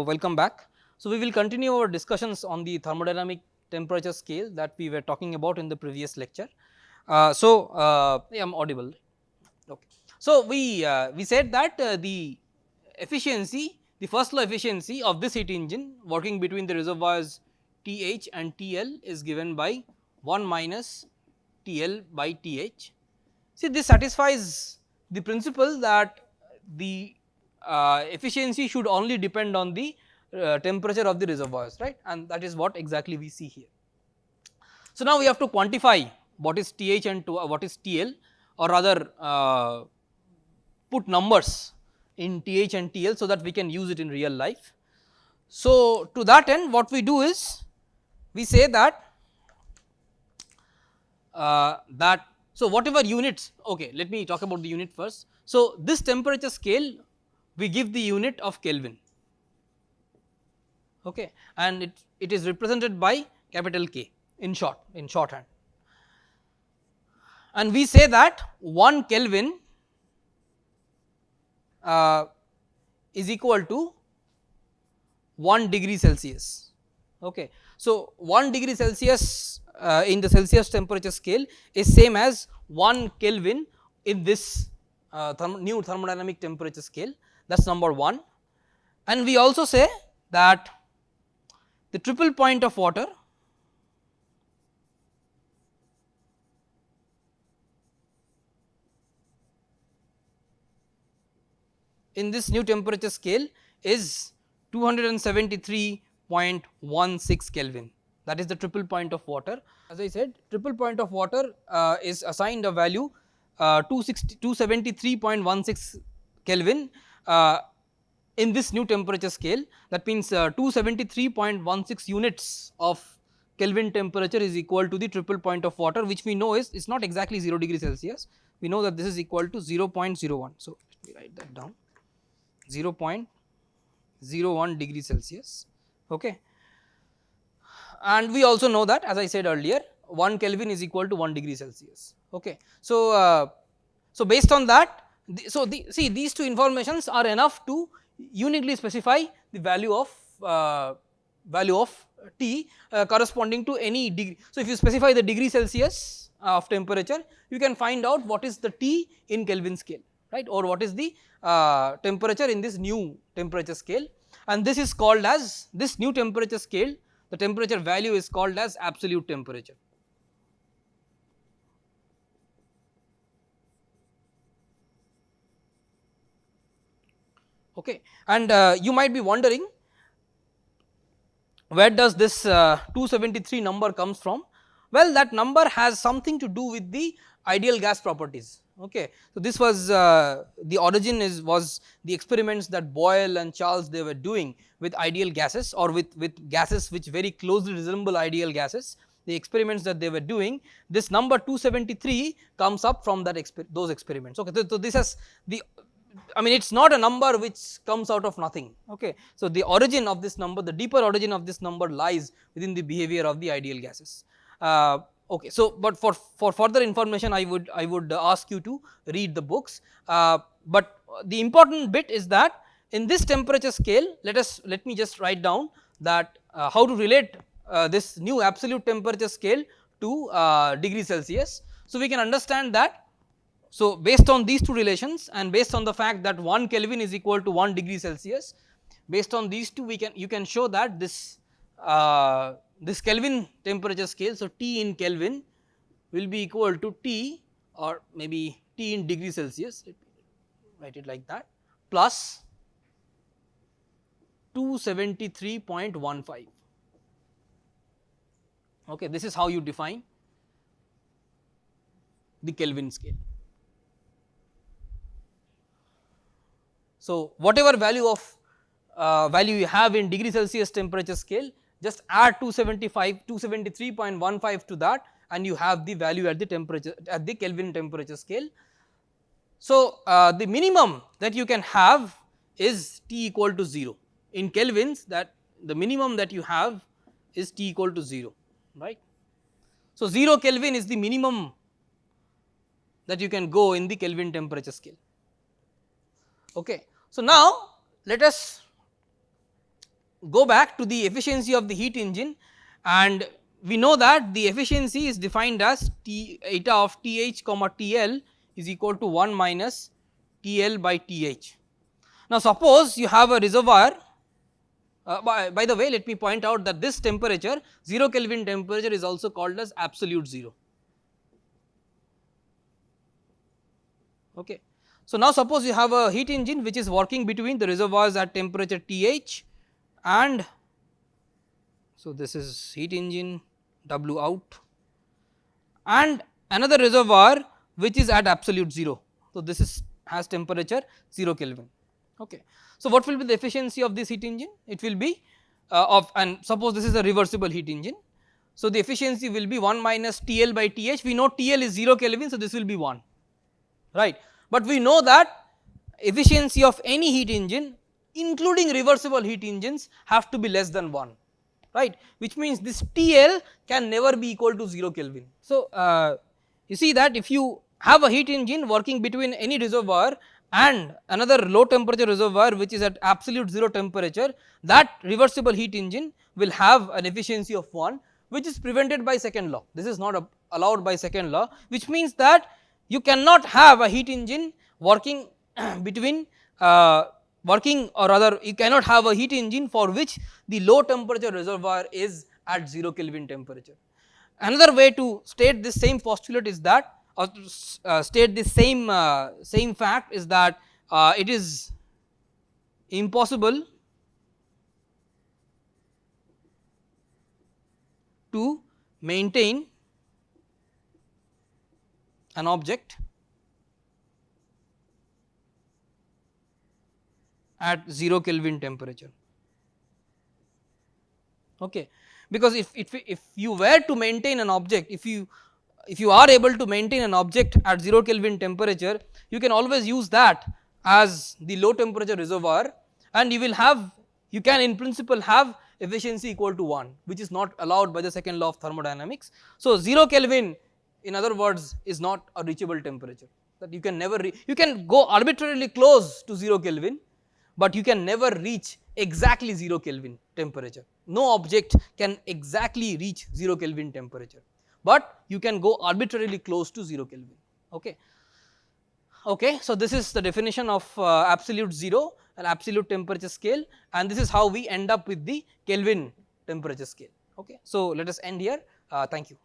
welcome back. So, we will continue our discussions on the thermodynamic temperature scale that we were talking about in the previous lecture. I am audible. Okay. So, we said that the efficiency, the first law efficiency of this heat engine working between the reservoirs TH and TL is given by 1 minus TL by TH. See, this satisfies the principle that the efficiency should only depend on the temperature of the reservoirs, right, and that is what exactly we see here. So, now we have to quantify what is TH and what is TL, or rather put numbers in TH and TL so that we can use it in real life. So, to that end what we do is we say that so whatever units, okay, let me talk about the unit first. So, this temperature scale we give the unit of Kelvin, okay, and it is represented by capital K in shorthand, and we say that 1 Kelvin is equal to 1 degree Celsius. Okay. So, 1 degree Celsius in the Celsius temperature scale is same as 1 Kelvin in this new thermodynamic temperature scale, that is number 1. And we also say that the triple point of water in this new temperature scale is 273.16 Kelvin, that is the triple point of water. As I said, triple point of water is assigned a value 273.16 Kelvin in this new temperature scale. That means 273.16 units of Kelvin temperature is equal to the triple point of water, which we know is not exactly 0 degree Celsius. We know that this is equal to 0.01. So, let me write that down, 0.01 degree Celsius. Okay. And we also know that, as I said earlier, 1 Kelvin is equal to 1 degree Celsius. Okay. So, so based on that, see, these two informations are enough to uniquely specify the value of T corresponding to any degree. So, if you specify the degree Celsius of temperature, you can find out what is the T in Kelvin scale, right, or what is the temperature in this new temperature scale, and this is called as, this new temperature scale, the temperature value is called as absolute temperature. Okay. And you might be wondering, where does this 273 number comes from? Well, that number has something to do with the ideal gas properties. Okay. So, this was the origin was the experiments that Boyle and Charles they were doing with ideal gases, or with gases which very closely resemble ideal gases. The experiments that they were doing, this number 273 comes up from that those experiments. Okay. So, this has the, I mean, it is not a number which comes out of nothing. Okay. So, the origin of this number, the deeper origin of this number lies within the behavior of the ideal gases. Okay. So, but for further information I would ask you to read the books, but the important bit is that in this temperature scale, let me just write down that how to relate this new absolute temperature scale to degree Celsius. So, we can understand that. So, based on these two relations and based on the fact that 1 Kelvin is equal to 1 degree Celsius, based on these two you can show that this this Kelvin temperature scale, so T in Kelvin will be equal to T, or maybe T in degree Celsius, let me write it like that, plus 273.15. Okay, this is how you define the Kelvin scale. So, whatever value of value you have in degree Celsius temperature scale, just add 273.15 to that, and you have the value at the temperature, at the Kelvin temperature scale. So, the minimum that you can have is T equal to 0 in Kelvins, that the minimum that you have is T equal to 0, right. So, 0 Kelvin is the minimum that you can go in the Kelvin temperature scale. Okay. So, now let us go back to the efficiency of the heat engine, and we know that the efficiency is defined as T eta of Th comma Tl is equal to 1 minus Tl by Th. Now, suppose you have a reservoir, by the way, let me point out that this temperature 0 Kelvin temperature is also called as absolute 0. Okay. So, now suppose you have a heat engine which is working between the reservoirs at temperature Th, and so this is heat engine W out, and another reservoir which is at absolute 0. So, this is has temperature 0 Kelvin. Okay. So, what will be the efficiency of this heat engine? It will be of, and suppose this is a reversible heat engine. So, the efficiency will be 1 minus TL by TH. We know TL is 0 Kelvin, so this will be 1, right. But we know that efficiency of any heat engine, including reversible heat engines, have to be less than 1, right, which means this TL can never be equal to 0 Kelvin. So, you see that if you have a heat engine working between any reservoir and another low temperature reservoir which is at absolute 0 temperature, that reversible heat engine will have an efficiency of 1, which is prevented by second law. This is not allowed by second law, which means that you cannot have a heat engine working between working, or rather you cannot have a heat engine for which the low temperature reservoir is at 0 Kelvin temperature. Another way to state this same postulate is that, or state this same fact is that it is impossible to maintain an object at 0 Kelvin temperature. Okay. Because if you were to maintain an object, if you are able to maintain an object at 0 Kelvin temperature, you can always use that as the low temperature reservoir, and you can in principle have efficiency equal to 1, which is not allowed by the second law of thermodynamics. So, 0 Kelvin, in other words, is not a reachable temperature, that you can never you can go arbitrarily close to 0 Kelvin, but you can never reach exactly 0 Kelvin temperature. No object can exactly reach 0 Kelvin temperature, but you can go arbitrarily close to 0 Kelvin. Okay. Okay. So, this is the definition of absolute 0 and absolute temperature scale, and this is how we end up with the Kelvin temperature scale. Okay. So, let us end here. Thank you.